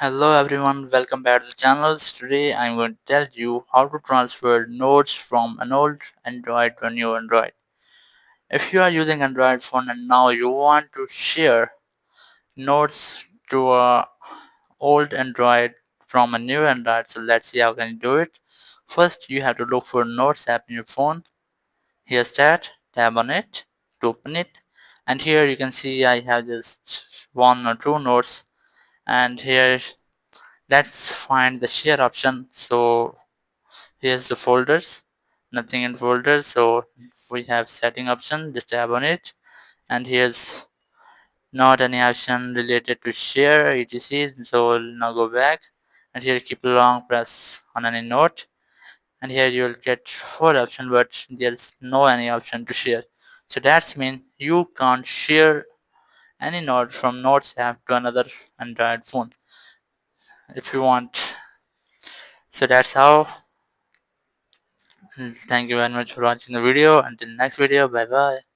Hello everyone, welcome back to the channel. Today I'm going to tell you how to transfer notes from an old Android to a new Android. If you are using Android phone and now you want to share notes to a old Android from a new Android, so let's see how can you do it. First you have to look for Notes app in your phone. Here's that, tap on it to open it, and here you can see I have just one or two notes, and here let's find the share option. So here's the folders, nothing in folders, so we have setting option, just tap on it, and here's not any option related to share etc. So now go back, and here keep long press on any note, and here you will get four option, but there's no any option to share. So that's mean you can't share any note from Notes app to another Android phone if you want. So that's how. Thank you very much for watching the video. Until next video, bye bye.